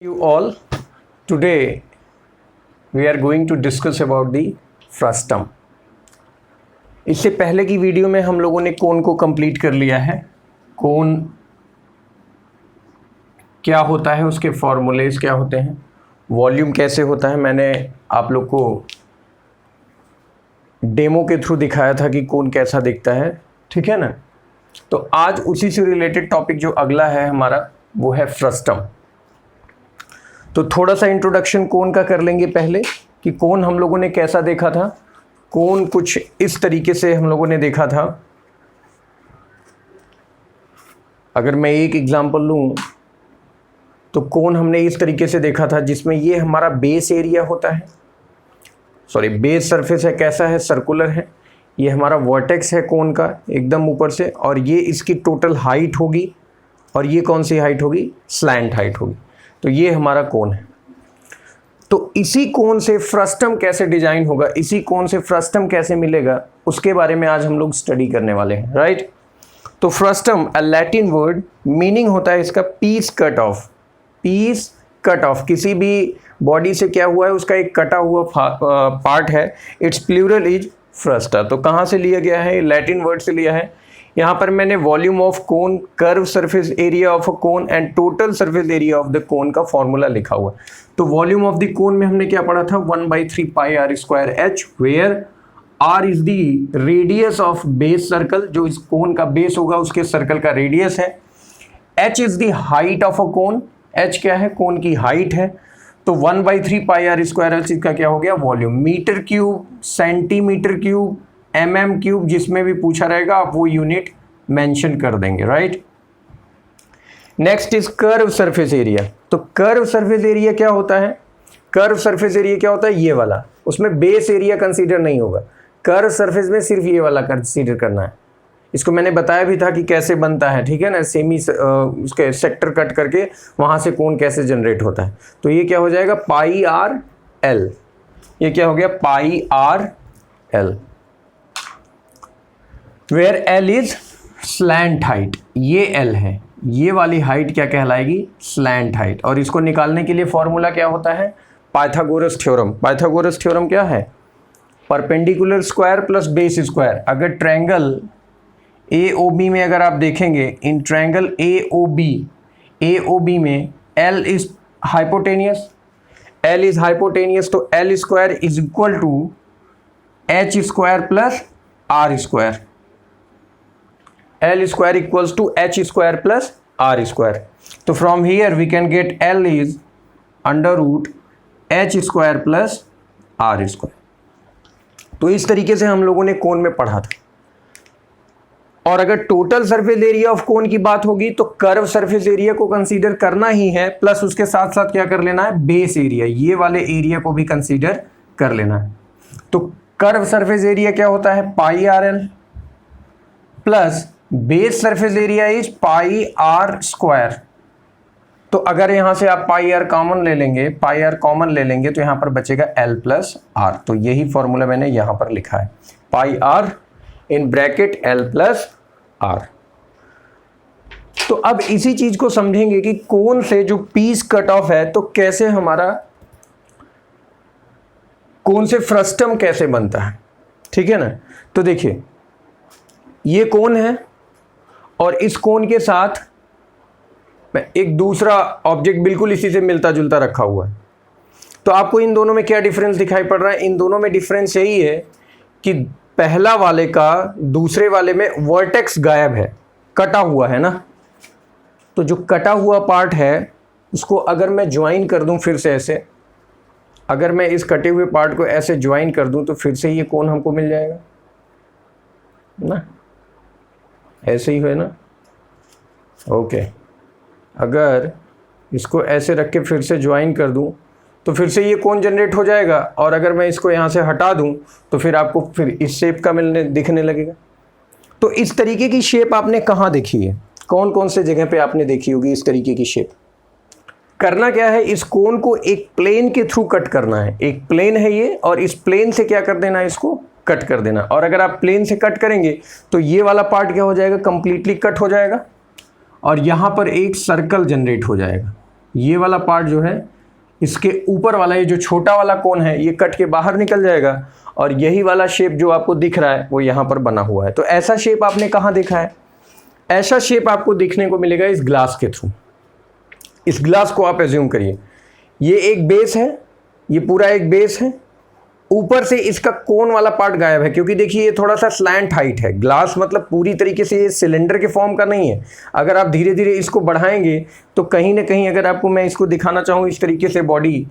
You all, today we are going to discuss about the frustum. इससे पहले की video में हम लोगों ने कोन को कंप्लीट कर लिया है. कोन क्या होता है, उसके फॉर्मूलेज क्या होते हैं, वॉल्यूम कैसे होता है, मैंने आप लोग को डेमो के थ्रू दिखाया था कि कोन कैसा दिखता है. ठीक है ना. तो आज उसी से रिलेटेड टॉपिक जो अगला है हमारा वो है फ्रस्टम. तो थोड़ा सा इंट्रोडक्शन कोन का कर लेंगे पहले कि कोन हम लोगों ने कैसा देखा था. कोन कुछ इस तरीके से हम लोगों ने देखा था. अगर मैं एक एग्जांपल लूं तो कोन हमने इस तरीके से देखा था जिसमें ये हमारा बेस एरिया होता है, सॉरी बेस सरफेस है, कैसा है, सर्कुलर है. ये हमारा वर्टेक्स है कोन का एकदम ऊपर से, और ये इसकी टोटल हाइट होगी, और ये कौन सी हाइट होगी, स्लैंट हाइट होगी. तो ये हमारा कोन है. तो इसी कोन से फ्रस्टम कैसे डिजाइन होगा, इसी कोन से फ्रस्टम कैसे मिलेगा, उसके बारे में आज हम लोग स्टडी करने वाले हैं. राइट. तो frustum a Latin word, meaning होता है इसका piece cut off. Piece cut off, किसी भी बॉडी से क्या हुआ है, उसका एक कटा हुआ पार्ट है. Its plural is frusta. तो कहाँ से लिया गया है, लैटिन वर्ड से लिया है. यहाँ पर मैंने volume of cone, curve surface area of a cone and total surface area of the cone का फॉर्मूला लिखा हुआ. तो वॉल्यूम ऑफ द कोन में हमने क्या पढ़ा था, 1/3 pi R square H, where R is the radius of base circle. जो इस कोन का बेस होगा उसके सर्कल का रेडियस है. H is the height of a cone. H क्या है, कोन की हाइट है. तो 1/3 पाई आर स्क्वायर एच इसका क्या हो गया, volume. Metre cube, centimetre cube, mm cube, जिसमें भी पूछा रहेगा आप वो यूनिट मेंशन कर देंगे. Right. Next is curve surface area. तो कर्व सरफेस एरिया क्या होता है, कर्व सरफेस एरिया क्या होता है, ये वाला. उसमें बेस एरिया कंसीडर नहीं होगा. कर्व सरफेस में सिर्फ ये वाला कंसीडर करना है. इसको मैंने बताया भी था कि कैसे बनता है. ठीक है ना. सेमी उसके सेक्टर कट करके वहां से कोन कैसे जनरेट होता है. तो ये क्या हो जाएगा, पाई आर एल. ये क्या हो गया, pi R L, where L is slant height. ये एल है, ये वाली हाइट क्या कहलाएगी, स्लैंट हाइट. और इसको निकालने के लिए फॉर्मूला क्या होता है, पाइथागोरस थ्योरम. पाइथागोरस थ्योरम क्या है, perpendicular square plus base square. अगर ट्रायंगल ए ओ बी में अगर आप देखेंगे, in triangle A O B में L is hypotenuse, L is hypotenuse, तो L square is equal to H square plus R square. L square equals to H square plus R square. तो from here we can get L is under root H square plus R square. तो इस तरीके से हम लोगों ने कोन में पढ़ा था. और अगर total surface area of cone की बात होगी तो कर्व सरफेस एरिया को कंसीडर करना ही है, प्लस उसके साथ साथ क्या कर लेना है, बेस एरिया, ये वाले एरिया को भी कंसीडर कर लेना है. तो कर्व सरफेस एरिया क्या होता है, pi R L plus base surface area is pi R square. तो अगर यहां से आप पाई आर कॉमन ले लेंगे, पाई आर कॉमन ले लेंगे तो यहां पर बचेगा एल प्लस आर. तो यही फॉर्मूला मैंने यहां पर लिखा है, pi R in bracket L plus R. तो अब इसी चीज को समझेंगे कि कोन से जो पीस कट ऑफ है तो कैसे हमारा कोन से फ्रस्टम कैसे बनता है. ठीक है ना. तो देखिए ये कोन है और इस कोन के साथ एक दूसरा ऑब्जेक्ट बिल्कुल इसी से मिलता जुलता रखा हुआ है. तो आपको इन दोनों में क्या डिफरेंस दिखाई पड़ रहा है, इन दोनों में डिफरेंस यही है कि पहला वाले का दूसरे वाले में वर्टेक्स गायब है, कटा हुआ है ना. तो जो कटा हुआ पार्ट है उसको अगर मैं ज्वाइन कर दूं फिर से ऐसे, अगर मैं इस कटे हुए पार्ट को ऐसे ज्वाइन कर दूं तो फिर से ये कोन हमको मिल जाएगा ना. ऐसे ही है ना. ओके. अगर इसको ऐसे रख के फिर से ज्वाइन कर दूं तो फिर से ये कोन जनरेट हो जाएगा. और अगर मैं इसको यहाँ से हटा दूं तो फिर आपको फिर इस शेप का दिखने लगेगा. तो इस तरीके की शेप आपने कहाँ देखी है, कौन कौन से जगह पे आपने देखी होगी इस तरीके की शेप. करना क्या है, इस कोन को एक प्लेन के थ्रू कट करना है. एक प्लेन है ये, और इस प्लेन से क्या कर देना है, इसको कट कर देना. और अगर आप प्लेन से कट करेंगे तो ये वाला पार्ट क्या हो जाएगा, कंप्लीटली कट हो जाएगा, और यहां पर एक सर्कल जनरेट हो जाएगा. ये वाला पार्ट जो है, इसके ऊपर वाला ये जो छोटा वाला कोन है ये कट के बाहर निकल जाएगा और यही वाला शेप जो आपको दिख रहा है वो यहाँ पर बना हुआ है। तो ऐसा शेप आपने कहाँ देखा है? ऐसा शेप आपको देखने को मिलेगा इस ग्लास के थ्रू। इस ग्लास को आप एज्यूम करिए, ये एक बेस है, ये पूरा एक बेस है, ऊपर से इसका कोन वाला पार्ट गायब है क्योंकि देखिए ये थोड़ा सा स्लैंट हाइट है। ग्लास मतलब पूरी तरीके से ये सिलेंडर के फॉर्म का नहीं है। अगर आप धीरे धीरे इसको बढ़ाएंगे तो कहीं ना कहीं, अगर आपको मैं इसको दिखाना चाहूँ इस तरीके से बॉडी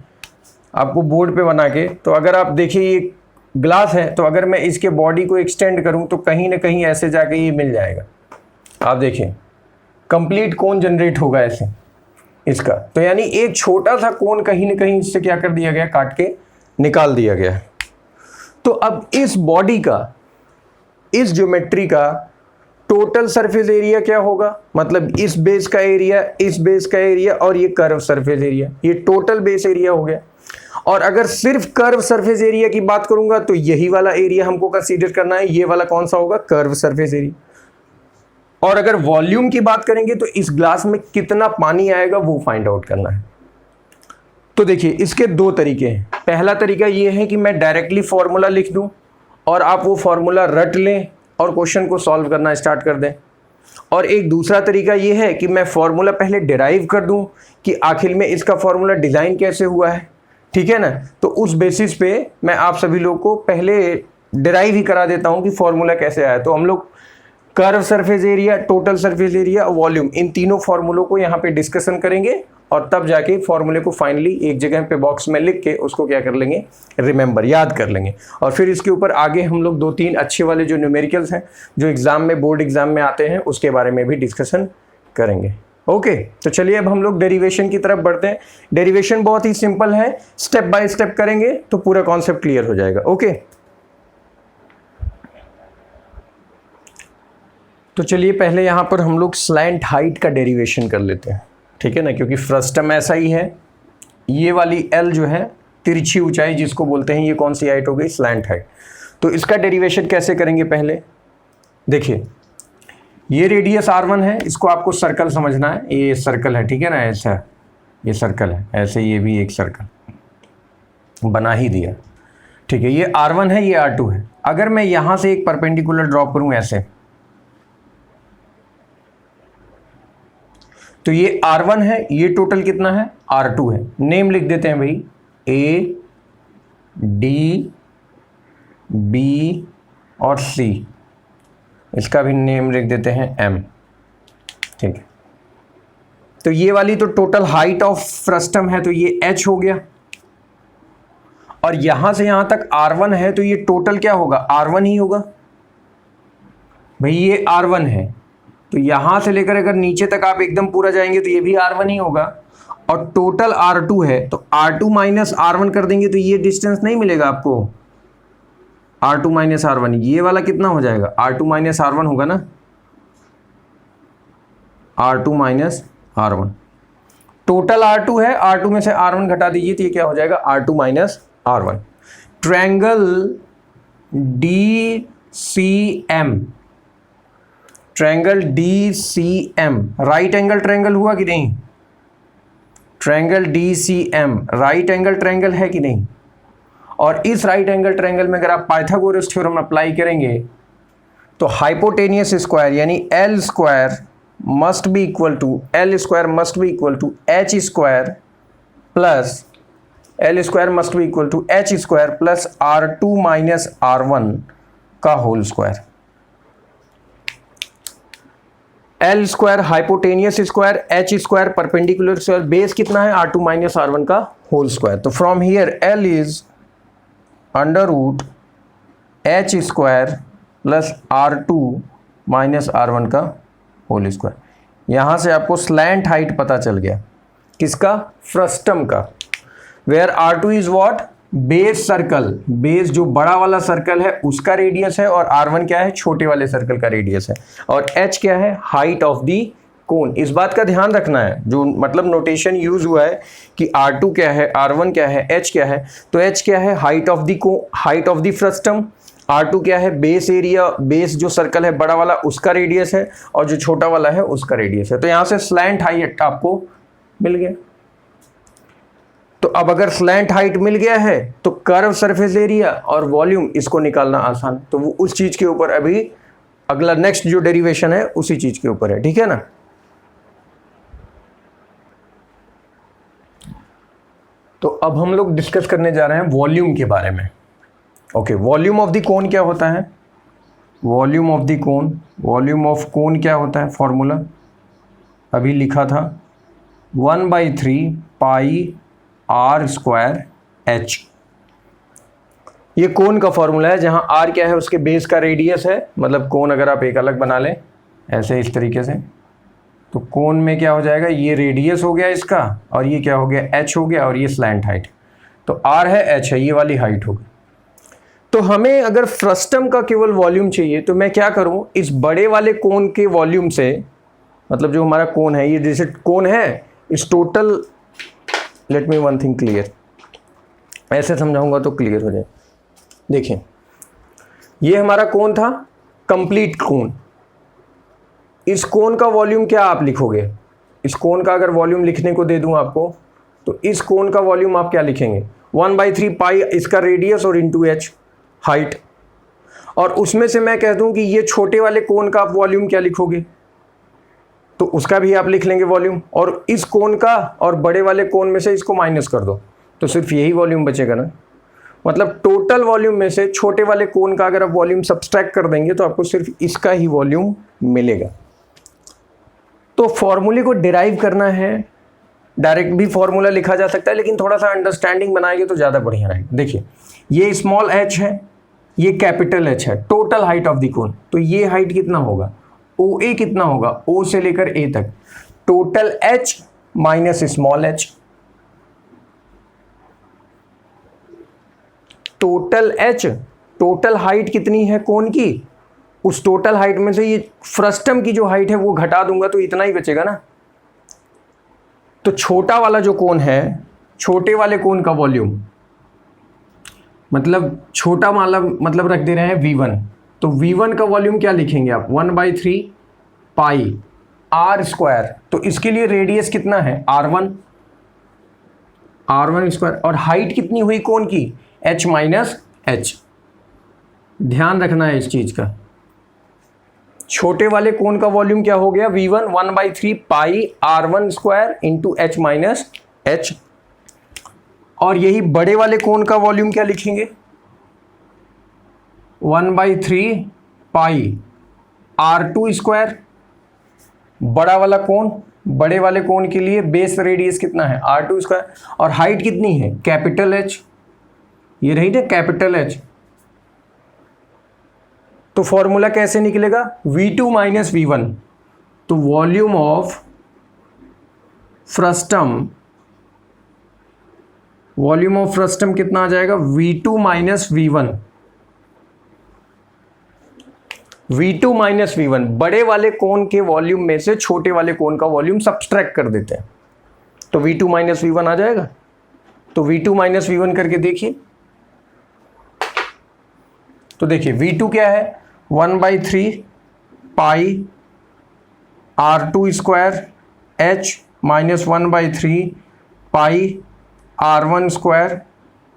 आपको बोर्ड पे बना के, तो अगर आप देखिए ये ग्लास है, तो अगर मैं इसके बॉडी को एक्सटेंड करूँ तो कहीं ना कहीं ऐसे जाके ये मिल जाएगा। आप देखिए कंप्लीट कोन जनरेट होगा ऐसे इसका। तो यानी एक छोटा सा कोन कहीं ना कहीं इससे क्या कर दिया गया, काट के निकाल दिया गया। तो अब इस बॉडी का, इस ज्योमेट्री का टोटल सरफेस एरिया क्या होगा? मतलब इस बेस का एरिया, इस बेस का एरिया और ये कर्व सरफेस एरिया, ये टोटल बेस एरिया हो गया। और अगर सिर्फ कर्व सरफेस एरिया की बात करूंगा तो यही वाला एरिया हमको कंसीडर करना है। ये वाला कौन सा होगा? Curve surface area. और अगर वॉल्यूम की बात करेंगे तो इस ग्लास में कितना पानी आएगा वो फाइंड आउट करना है। तो देखिए इसके दो तरीके हैं। पहला तरीका ये है कि मैं डायरेक्टली फॉर्मूला लिख दूं और आप वो फॉर्मूला रट लें और क्वेश्चन को सॉल्व करना स्टार्ट कर दें। और एक दूसरा तरीका ये है कि मैं फॉर्मूला पहले डिराइव कर दूं कि आखिर में इसका फॉर्मूला डिज़ाइन कैसे हुआ है, ठीक है ना। तो उस बेसिस पे मैं आप सभी लोग को पहले डिराइव ही करा देता हूं कि फॉर्मूला कैसे आया। तो हम लोग curve surface area, total surface area, volume, इन तीनों फॉर्मूलों को यहाँ पे डिस्कशन करेंगे और तब जाके फॉर्मूले को फाइनली एक जगह पे बॉक्स में लिख के उसको क्या कर लेंगे, रिमेंबर, याद कर लेंगे। और फिर इसके ऊपर आगे हम लोग 2-3 अच्छे वाले जो न्यूमेरिकल्स हैं जो एग्जाम में, बोर्ड एग्जाम में आते हैं, उसके बारे में भी डिस्कशन करेंगे। ओके, तो चलिए अब हम लोग डेरिवेशन की तरफ बढ़ते हैं। डेरिवेशन बहुत ही सिंपल है, स्टेप बाय स्टेप करेंगे तो पूरा कॉन्सेप्ट क्लियर हो जाएगा। ओके, तो चलिए पहले यहाँ पर हम लोग स्लैंट हाइट का डेरिवेशन कर लेते हैं, ठीक है ना, क्योंकि फ्रस्टम ऐसा ही है। ये वाली L जो है तिरछी ऊंचाई जिसको बोलते हैं, ये कौन सी हाइट हो गई? Slant height. तो इसका डेरिवेशन कैसे करेंगे? पहले देखिए ये रेडियस R1 है, इसको आपको सर्कल समझना है। ये सर्कल है, ठीक है ना, ऐसा ये सर्कल है, ऐसे ये भी एक सर्कल बना ही दिया, ठीक है। ये R1 है, ये R2 है। अगर मैं यहाँ से एक परपेंडिकुलर ड्रॉप करूँ ऐसे, तो ये R1 है, ये टोटल कितना है? R2 है। नेम लिख देते हैं भाई, A, D, B और C। इसका भी नेम लिख देते हैं M, ठीक है। तो ये वाली तो टोटल हाइट ऑफ फ्रस्टम है, तो ये H हो गया। और यहां से यहां तक R1 है, तो ये टोटल क्या होगा? R1 ही होगा भाई। ये R1 है, तो यहां से लेकर अगर नीचे तक आप एकदम पूरा जाएंगे तो ये भी R1 ही होगा। और टोटल R2 है, तो R2 माइनस R1 कर देंगे तो ये डिस्टेंस नहीं मिलेगा आपको, R2 माइनस R1। ये वाला कितना हो जाएगा? R2 माइनस R1 होगा ना, R2 minus R1। Total R2 है, R2 में से R1 घटा दीजिए तो ये क्या हो जाएगा? R2 minus R1। Triangle DCM, triangle DCM right angle triangle हुआ कि नहीं? Triangle DCM right angle triangle है कि नहीं? और इस राइट एंगल ट्रायंगल में अगर आप पाइथागोरस थ्योरम अप्लाई करेंगे तो हाइपोटेनियस स्क्वायर यानी L square must be equal to H square plus L square must be equal to H square plus R2 minus R1 का whole square. L square hypotenuse square, H square perpendicular square, base कितना है? R2 minus R1 का whole स्क्वायर। तो from here L is under root H square plus R2 minus R1 का whole square. यहाँ से आपको स्लैंट हाइट पता चल गया, किसका? फ्रस्टम का। Where R2 is what? Base circle, base जो बड़ा वाला सर्कल है उसका रेडियस है, और R1 क्या है? छोटे वाले सर्कल का रेडियस है। और H क्या है? हाइट ऑफ दी कोन। इस बात का ध्यान रखना है, जो मतलब नोटेशन यूज हुआ है कि R2 क्या है, R1 क्या है, H क्या है। तो H क्या है? Height of the height of the frustum. R2 क्या है? बेस एरिया, बेस जो सर्कल है बड़ा वाला उसका रेडियस है, और जो छोटा वाला है उसका रेडियस है। तो यहाँ से स्लैंट हाइट आपको मिल गया। तो अब अगर स्लैंट हाइट मिल गया है तो कर्व सरफेस एरिया और वॉल्यूम इसको निकालना आसान, तो वो उस चीज के ऊपर अभी अगला नेक्स्ट जो डेरिवेशन है उसी चीज के ऊपर है, ठीक है ना। तो अब हम लोग डिस्कस करने जा रहे हैं वॉल्यूम के बारे में। Okay, volume of the cone क्या होता है? Volume of the cone, volume of cone क्या होता है? फॉर्मूला अभी लिखा था 1/3 पाई आर स्क्वायर एच। ये कोन का फॉर्मूला है, जहां आर क्या है उसके बेस का रेडियस है, मतलब कोन अगर आप एक अलग बना लें ऐसे इस तरीके से, तो कोन में क्या हो जाएगा, ये रेडियस हो गया इसका, और ये क्या हो गया, एच हो गया, और ये स्लैंट हाइट। तो आर है, एच है, ये वाली हाइट होगी। तो हमें अगर फ्रस्टम का केवल वॉल्यूम चाहिए तो मैं क्या करूं, इस बड़े वाले कोन के वॉल्यूम से, मतलब जो हमारा कोन है, ये जैसे कोन है, इस total, let me one thing clear, ऐसे समझाऊंगा तो क्लियर हो जाए। देखिए, ये हमारा कोन था, कंप्लीट कोन। इस कोन का वॉल्यूम क्या आप लिखोगे? इस कोन का अगर वॉल्यूम लिखने को दे दूं आपको, तो इस कोन का वॉल्यूम आप क्या लिखेंगे? 1/3 पाई इसका रेडियस और इंटू एच हाइट। और उसमें से मैं कह दूं कि ये छोटे वाले कोन का आप वॉल्यूम क्या लिखोगे, तो उसका भी आप लिख लेंगे वॉल्यूम। और इस कोन का और बड़े वाले कोन में से इसको माइनस कर दो तो सिर्फ यही वॉल्यूम बचेगा ना। मतलब टोटल वॉल्यूम में से छोटे वाले कोन का अगर आप वॉल्यूम सब्सट्रैक्ट कर देंगे तो आपको सिर्फ इसका ही वॉल्यूम मिलेगा। तो फॉर्मूले को डिराइव करना है, डायरेक्ट भी फॉर्मूला लिखा जा सकता है, लेकिन थोड़ा सा अंडरस्टैंडिंग बनाएंगे तो ज़्यादा बढ़िया रहेगा। देखिए, ये स्मॉल एच है, ये कैपिटल एच है, total height of the cone. तो ये हाइट कितना होगा, ओ ए कितना होगा, ओ से लेकर ए तक, total H minus small H. Total H, total height कितनी है कोन की, उस टोटल हाइट में से ये फ्रस्टम की जो हाइट है वो घटा दूंगा तो इतना ही बचेगा ना। तो छोटा वाला जो कोन है, छोटे वाले कोन का वॉल्यूम, मतलब छोटा वाला मतलब रख दे रहे हैं V1, तो V1 का वॉल्यूम क्या लिखेंगे आप, 1/3 पाई आर स्क्वायर। तो इसके लिए रेडियस कितना है, R1 स्क्वायर। और हाइट कितनी हुई कोन की, H माइनस एच। ध्यान रखना है इस चीज का। छोटे वाले कोन का वॉल्यूम क्या हो गया, V1 1/3 पाई R1 square into H minus H. और यही बड़े वाले कोन का वॉल्यूम क्या लिखेंगे, 1/3 पाई R2 स्क्वायर। बड़ा वाला कोन, बड़े वाले कोन के लिए बेस रेडियस कितना है, R2 स्क्वायर। और हाइट कितनी है, कैपिटल एच, ये रही ना कैपिटल एच। तो फॉर्मूला कैसे निकलेगा, V2 माइनस V1। तो volume of frustum, volume of frustum कितना आ जाएगा, V2 minus V1। V2 minus V1, बड़े वाले कोन के वॉल्यूम में से छोटे वाले कोन का वॉल्यूम सब्सट्रैक्ट कर देते हैं, तो V2 माइनस V1 आ जाएगा। तो V2 माइनस V1 करके देखिए, तो देखिए V2 क्या है, 1/3 पाई R2 स्क्वायर H माइनस 1/3 पाई R1 square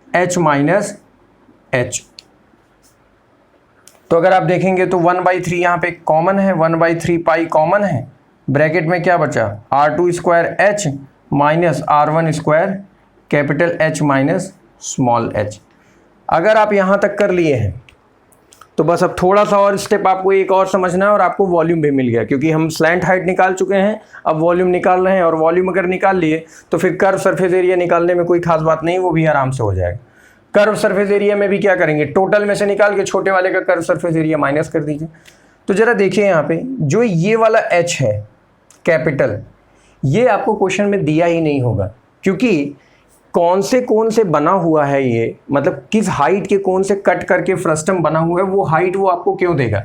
H minus H। तो अगर आप देखेंगे तो 1/3 यहाँ पे कॉमन है, 1/3 पाई कॉमन है, ब्रैकेट में क्या बचा, R2 square H minus R1 square capital H minus small h। अगर आप यहाँ तक कर लिए हैं तो बस अब थोड़ा सा और स्टेप आपको एक और समझना है और आपको वॉल्यूम भी मिल गया, क्योंकि हम स्लैंट हाइट निकाल चुके हैं, अब वॉल्यूम निकाल रहे हैं। और वॉल्यूम अगर निकाल लिए तो फिर कर्व सरफेस एरिया निकालने में कोई खास बात नहीं, वो भी आराम से हो जाएगा। कर्व सरफेस एरिया में भी क्या करेंगे, टोटल में से निकाल के छोटे वाले का कर्व सरफेस एरिया माइनस कर दीजिए। तो जरा देखिए यहाँ पे जो ये वाला h है कैपिटल, ये आपको क्वेश्चन में दिया ही नहीं होगा, क्योंकि कौन से कोन से बना हुआ है ये, मतलब किस हाइट के कोन से कट करके फ्रस्टम बना हुआ है, वो हाइट वो आपको क्यों देगा,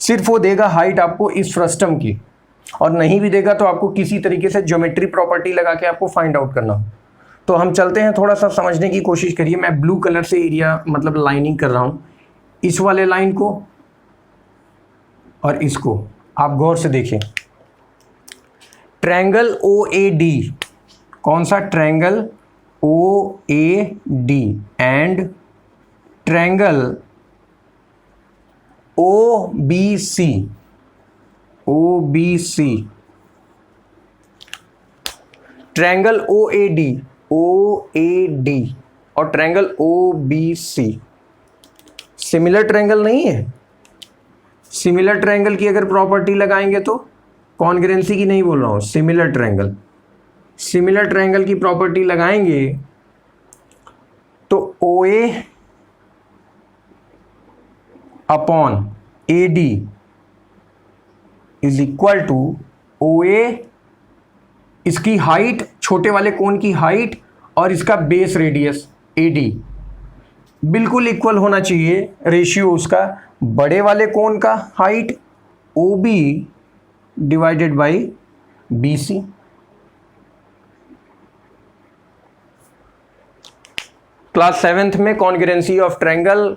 सिर्फ वो देगा हाइट आपको इस फ्रस्टम की, और नहीं भी देगा तो आपको किसी तरीके से ज्योमेट्री प्रॉपर्टी लगा के आपको फाइंड आउट करना हो। तो हम चलते हैं, थोड़ा सा समझने की कोशिश करिए। मैं ब्लू कलर से एरिया मतलब लाइनिंग कर रहा हूँ, इस वाले लाइन को और इसको आप गौर से देखिए। ट्रायंगल OAD, कौन सा, triangle OAD and triangle OBC triangle OAD और ट्रायंगल OBC सिमिलर ट्रायंगल नहीं है। सिमिलर ट्रायंगल की अगर प्रॉपर्टी लगाएंगे तो, कॉन्ग्रुएंसी की नहीं बोल रहा हूं, सिमिलर ट्रायंगल की प्रॉपर्टी लगाएंगे तो OA upon AD is equal to OA, इसकी हाइट, छोटे वाले कोण की हाइट और इसका बेस रेडियस AD बिल्कुल इक्वल होना चाहिए रेशियो उसका बड़े वाले कोण का height OB divided by BC। Class 7th में कॉन्ग्रुएंसी ऑफ ट्रायंगल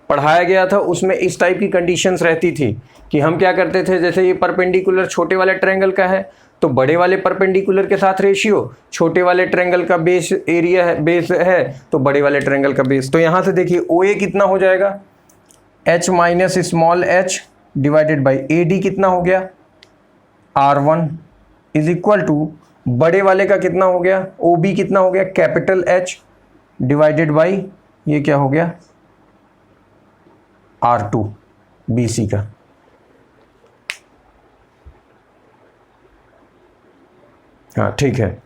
पढ़ाया गया था, उसमें इस टाइप की कंडीशंस रहती थी कि हम क्या करते थे, जैसे ये परपेंडिकुलर छोटे वाले ट्रायंगल का है तो बड़े वाले परपेंडिकुलर के साथ रेशियो, छोटे वाले ट्रायंगल का बेस एरिया है, बेस है तो बड़े वाले ट्रायंगल का बेस। तो यहाँ से देखिए OA कितना हो जाएगा, H minus small h divided by AD कितना हो गया R1 इज इक्वल टू बड़े वाले का कितना हो गया, OB कितना हो गया कैपिटल H डिवाइडेड बाई ये क्या हो गया R2 BC का। हाँ ठीक है,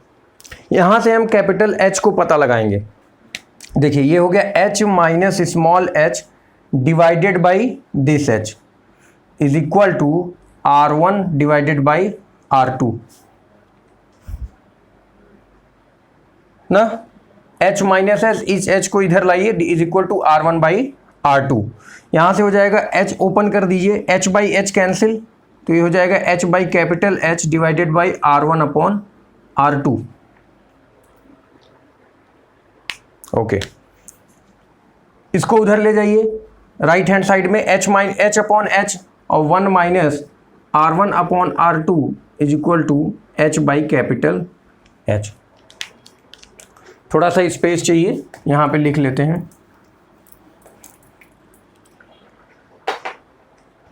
यहां से हम कैपिटल H को पता लगाएंगे। देखिए ये हो गया H minus small h divided by this H is equal to R1 divided by R2 ना। H माइनस h, इस H को इधर लाइए, is equal to R1 by R2। यहां से हो जाएगा H ओपन कर दीजिए, H बाई H कैंसिल, तो ये हो जाएगा H by capital H divided by R1 upon R2। Okay, इसको उधर ले जाइए राइट हैंड साइड में, H अपॉन H और 1 minus R1 upon R2 is equal to H by capital H। थोड़ा सा स्पेस चाहिए, यहां पे लिख लेते हैं।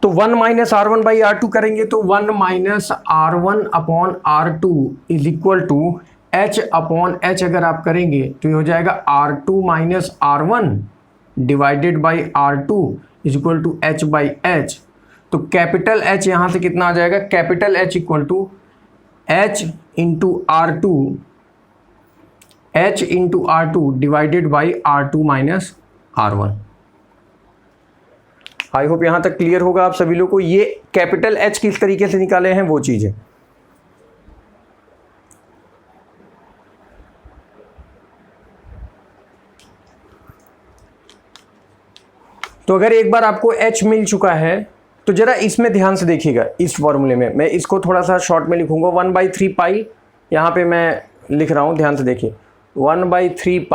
तो 1 माइनस R1 बाई R2 करेंगे तो 1 minus R1 upon R2 is equal to H upon H अगर आप करेंगे तो ये हो जाएगा R2 minus R1 divided by R2 is equal to H by H। तो कैपिटल H यहाँ से कितना आ जाएगा, capital H equal to H into R2 divided by R2 minus R1। I hope यहां तक क्लियर होगा आप सभी लोग को। ये कैपिटल H किस तरीके से निकाले हैं वो चीज है। तो अगर एक बार आपको H मिल चुका है तो जरा इसमें ध्यान से देखिएगा, इस फॉर्मूले में मैं इसको थोड़ा सा शॉर्ट में लिखूंगा, 1/3 पाई यहां पे मैं लिख रहा हूं, ध्यान से देखिए 1/3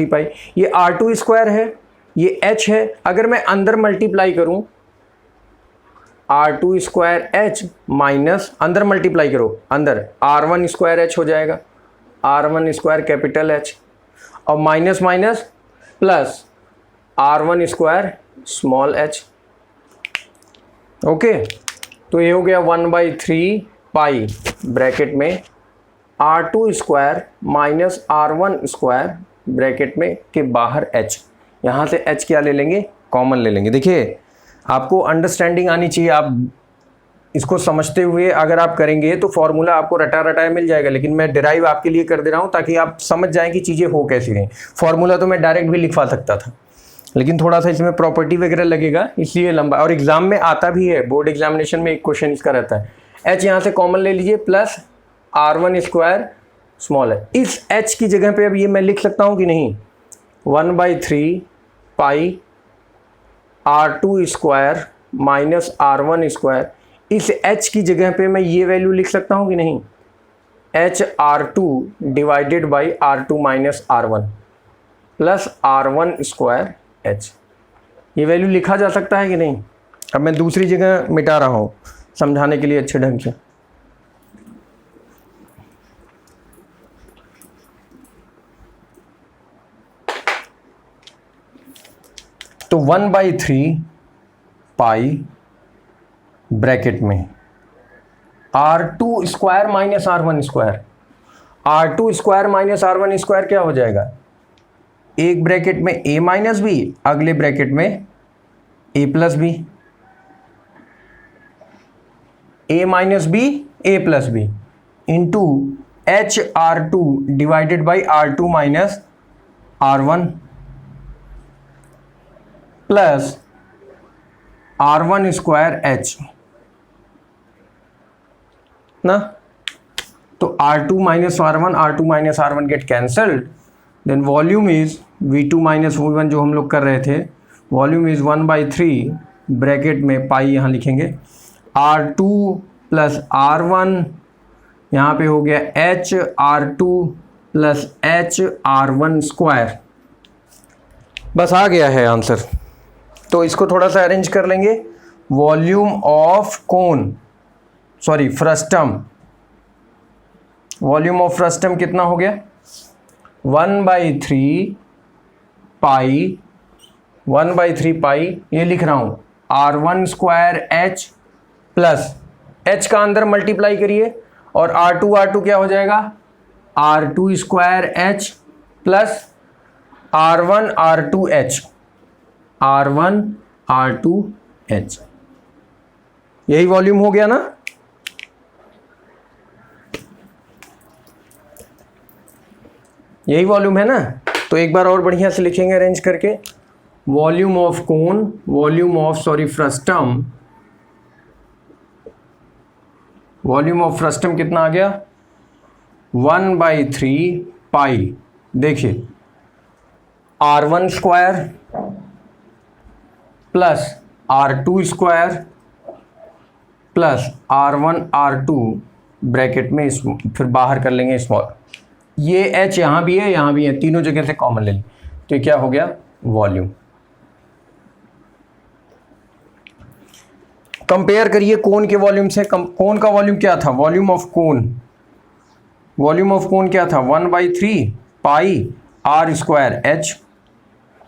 पाई, ये R2 स्क्वायर है, ये H है। अगर मैं अंदर मल्टीप्लाई करूं R2 स्क्वायर H माइनस, अंदर मल्टीप्लाई करो, अंदर R1 स्क्वायर H हो जाएगा, R1 स्क्वायर कैपिटल H और minus minus plus R1 square small h। Okay, तो ये हो गया 1/3 पाई ब्रैकेट में R2 square minus R1 square bracket में के बाहर H। यहाँ से H क्या ले लेंगे, कॉमन ले लेंगे। देखिए आपको अंडरस्टैंडिंग आनी चाहिए, आप इसको समझते हुए अगर आप करेंगे तो फॉर्मूला आपको रटा रटाया मिल जाएगा, लेकिन मैं डिराइव आपके लिए कर दे रहा हूँ ताकि आप समझ जाएं कि चीज़ें हो कैसी रहीं। फॉर्मूला तो मैं डायरेक्ट भी लिखवा सकता था, लेकिन थोड़ा सा इसमें प्रॉपर्टी वगैरह लगेगा इसलिए लंबा, और एग्जाम में आता भी है, बोर्ड एग्जामिनेशन में एक क्वेश्चन इसका रहता है। H यहाँ से कॉमन ले लीजिए प्लस R1 स्क्वायर स्मॉल है। इस H की जगह पे अब ये मैं लिख सकता हूँ कि नहीं, 1/3 पाई R2 square minus R1 square, इस H की जगह पे मैं ये वैल्यू लिख सकता हूँ कि नहीं, H R2 divided by R2 minus R1 plus R1 square H। ये वैल्यू लिखा जा सकता है कि नहीं। अब मैं दूसरी जगह मिटा रहा हूँ समझाने के लिए अच्छे ढंग से। तो 1/3 पाई ब्रैकेट में R2 square minus R1 square, R2 square minus R1 square क्या हो जाएगा, एक ब्रैकेट में a माइनस बी, अगले ब्रैकेट में a plus b, a minus b a plus b into H R2 divided by R2 minus R1 plus R1 square h ना। तो R2 minus R1 get cancelled, then volume is V2 minus V1 जो हम लोग कर रहे थे, volume is 1/3 bracket में पाई यहाँ लिखेंगे R2 प्लस R1, यहाँ पे हो गया H R2 plus H R1 square. बस आ गया है आंसर। तो इसको थोड़ा सा अरेंज कर लेंगे। Volume of cone, sorry frustum, volume of frustum कितना हो गया, 1/3 पाई, ये लिख रहा हूं R1 square H plus H का अंदर मल्टीप्लाई करिए और R2 क्या हो जाएगा, R2 square H plus R1 R2 H, यही वॉल्यूम हो गया ना। यही वॉल्यूम है ना। तो एक बार और बढ़िया से लिखेंगे अरेंज करके, volume of cone, volume of frustum कितना आ गया, 1/3 पाई, देखिए R1 square plus R2 square plus R1 R2 bracket में फिर बाहर कर लेंगे स्मॉल, ये h यहाँ भी है, तीनों जगह से कॉमन ले लें, तो ये क्या हो गया, वॉल्यूम। कंपेयर करिए कोन के वॉल्यूम से। कोन का वॉल्यूम क्या था, वॉल्यूम ऑफ कोन क्या था, 1/3 पाई R स्क्वायर एच,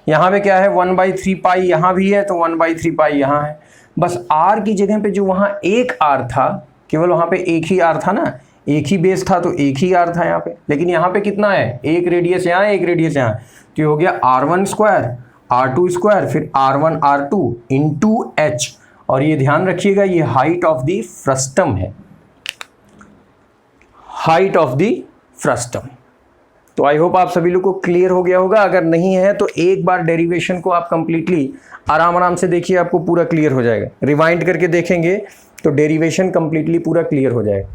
यहाँ पे क्या है 1/3 पाई, यहाँ भी है तो 1/3 पाई यहाँ है। बस R की जगह पे जो वहाँ एक R था, केवल वहाँ पे एक ही R था ना, एक ही बेस था तो एक ही R था यहाँ पे, लेकिन यहाँ पे कितना है, एक रेडियस यहाँ, एक रेडियस यहाँ, तो ये हो गया R1 स्क्वायर R2 स्क्वायर फिर R1 R2 इंटू एच, और ये ध्यान रखिएगा ये हाइट ऑफ द फ्रस्टम है, हाइट ऑफ द फ्रस्टम। तो आई होप आप सभी लोग को क्लियर हो गया होगा। अगर नहीं है तो एक बार डेरिवेशन को आप कंप्लीटली आराम से देखिए, आपको पूरा क्लियर हो जाएगा। रिवाइंड करके देखेंगे तो डेरिवेशन कंप्लीटली पूरा क्लियर हो जाएगा।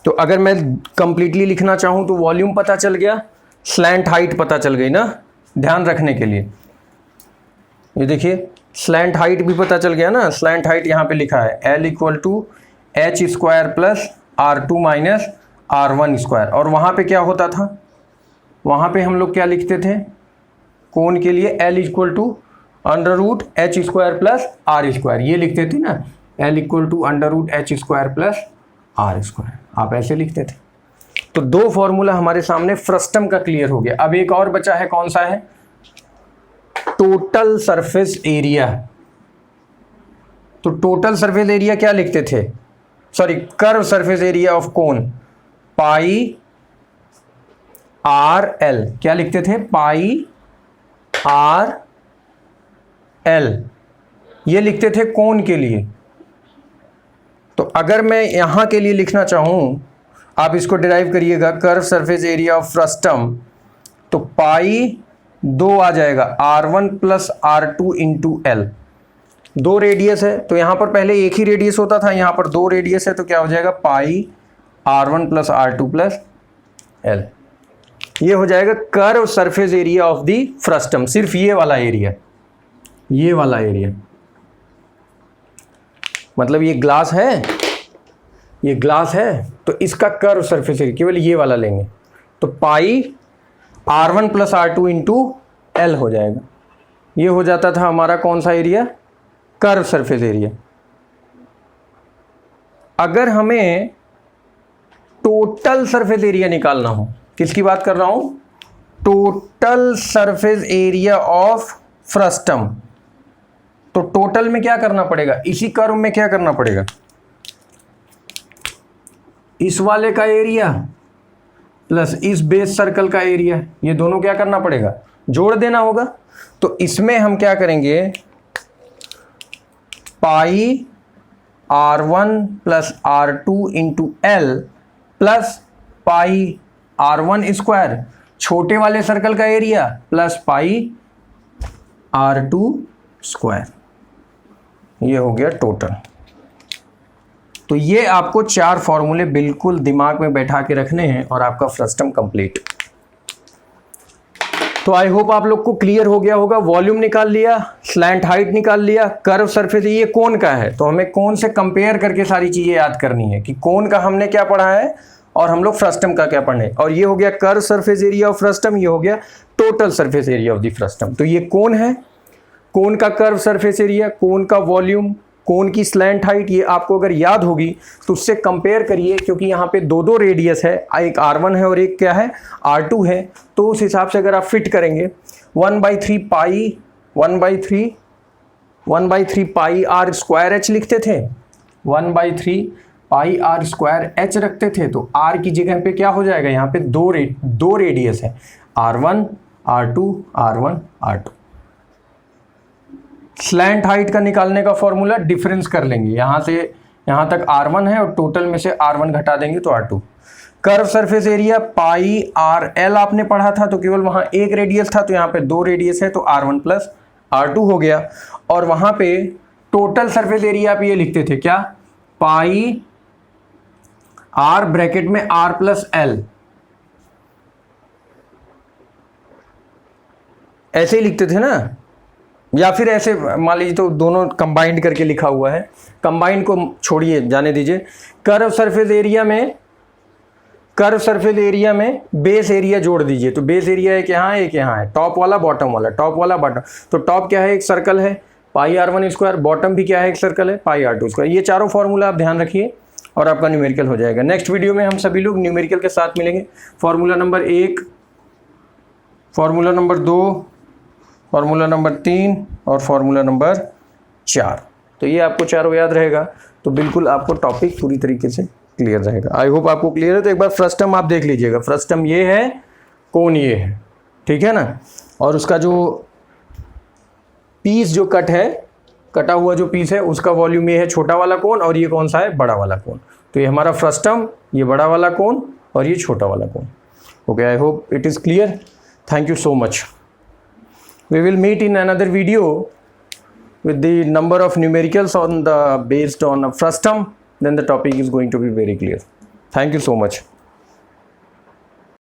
तो अगर मैं कंप्लीटली लिखना चाहूं तो वॉल्यूम पता चल गया, स्लैंट हाइट पता चल गई ना, ध्यान रखने के लिए। ये देखिए स्लैंट हाइट भी पता चल गया ना, स्लैंट हाइट यहाँ पे लिखा है L = h square plus R2 minus R1 square. और वहाँ पे क्या होता था, वहाँ पे हम लोग क्या लिखते थे कोन के लिए, L = √h square plus R square, ये लिखते थे ना, L = √h square plus R square, आप ऐसे लिखते थे। तो दो फॉर्मूला हमारे सामने फ्रस्टम का क्लियर हो गया। अब एक और बचा है, कौन सा है, टोटल सरफेस एरिया। तो टोटल सरफेस एरिया क्या लिखते थे, sorry curve surface area of cone pi RL, क्या लिखते थे, पाई RL, ये लिखते थे कोन के लिए। तो अगर मैं यहां के लिए लिखना चाहूं, आप इसको डिराइव करिएगा, curve surface area of frustum, तो पाई 2 आ जाएगा R1 plus R2 into L, 2 radius है तो यहाँ पर पहले एक ही रेडियस होता था, यहाँ पर 2 रेडियस है तो क्या हो जाएगा पाई R1 plus R2 plus L, ये हो जाएगा curve surface area of the frustum. सिर्फ ये वाला एरिया, ये वाला एरिया, मतलब ये ग्लास है, ये ग्लास है तो इसका कर्व सरफेस एरिया केवल ये वाला लेंगे, तो पाई R1 plus R2 into L हो जाएगा। ये हो जाता था हमारा कौन सा एरिया, कर्व सरफेस एरिया। अगर हमें टोटल सरफेस एरिया निकालना हो, किसकी बात कर रहा हूं, total surface area of frustum. तो टोटल में क्या करना पड़ेगा, इसी कर्व में क्या करना पड़ेगा, इस वाले का एरिया प्लस इस बेस सर्कल का एरिया, ये दोनों क्या करना पड़ेगा, जोड़ देना होगा। तो इसमें हम क्या करेंगे, पाई R1 plus R2 into L plus pi R1 square, छोटे वाले सर्कल का area, plus pi R2 square, ये हो गया टोटल। तो ये आपको 4 फॉर्मूले बिल्कुल दिमाग में बैठा के रखने हैं और आपका फ्रस्टम कंप्लीट। तो आई होप आप लोग को क्लियर हो गया होगा। वॉल्यूम निकाल लिया, स्लैंट हाइट निकाल लिया, कर्व सरफेस, ये कोन का है तो हमें कोन से कंपेयर करके सारी चीजें याद करनी है कि कोन का हमने क्या पढ़ा है और हम लोग फ्रस्टम का क्या पढ़ने। और ये हो गया curve surface area of frustum, ये हो गया total surface area of the frustum. तो ये कोन है, कोन का कर्व सरफेस एरिया, कोन का वॉल्यूम, कोन की स्लैंट हाइट, ये आपको अगर याद होगी तो उससे कंपेयर करिए, क्योंकि यहाँ पे दो दो रेडियस है, एक R1 है और एक क्या है R2 है। तो उस हिसाब से अगर आप फिट करेंगे 1/3 पाई 1/3 पाई R स्क्वायर H लिखते थे, 1/3 पाई R स्क्वायर H रखते थे, तो R की जगह पे क्या हो जाएगा, यहाँ पे दो रेडियस है, R1 R2 R1 R2। Slant height का निकालने का फॉर्मूला डिफरेंस कर लेंगे, यहाँ से यहाँ तक R1 है और टोटल में से R1 घटा देंगे तो R2। Curve surface area pi RL आपने पढ़ा था, तो केवल वहाँ एक रेडियस था, तो यहाँ पे दो रेडियस है तो R1 प्लस R2 हो गया। और वहाँ पे टोटल सरफेस एरिया आप ये लिखते थे क्या, पाई R ब्रैकेट में R प्लस L, ऐसे ही लिखते थे ना, या फिर ऐसे मान लीजिए, तो दोनों कंबाइंड करके लिखा हुआ है, कंबाइंड को छोड़िए, जाने दीजिए। कर्व सरफेस एरिया में बेस एरिया जोड़ दीजिए, तो बेस एरिया एक यहाँ है, टॉप वाला बॉटम वाला, टॉप वाला बॉटम। तो टॉप क्या है, एक सर्कल है पाई R1 स्क्वायर, बॉटम भी क्या है, एक सर्कल है पाई R2 स्क्वायर। ये चारों फॉर्मूला आप ध्यान रखिए और आपका न्यूमेरिकल हो जाएगा। नेक्स्ट वीडियो में हम सभी लोग न्यूमेरिकल के साथ मिलेंगे। Formula number 1, formula number 2, formula number 3 और फॉर्मूला नंबर 4। तो ये आपको चारों याद रहेगा तो बिल्कुल आपको टॉपिक पूरी तरीके से क्लियर रहेगा। आई होप आपको क्लियर है। तो एक बार फ्रस्टम आप देख लीजिएगा, फ्रस्टम ये है, कोन ये है, ठीक है ना। और उसका जो पीस जो कटा हुआ जो पीस है उसका वॉल्यूम ये है छोटा वाला कोन, और ये कौन सा है, बड़ा वाला कोन। तो ये हमारा फ्रस्टम, ये बड़ा वाला कोन और ये छोटा वाला cone. Okay, I hope it is clear. Thank you so much. We will meet in another video with the number of numericals based on a frustum. Then the topic is going to be very clear. Thank you so much.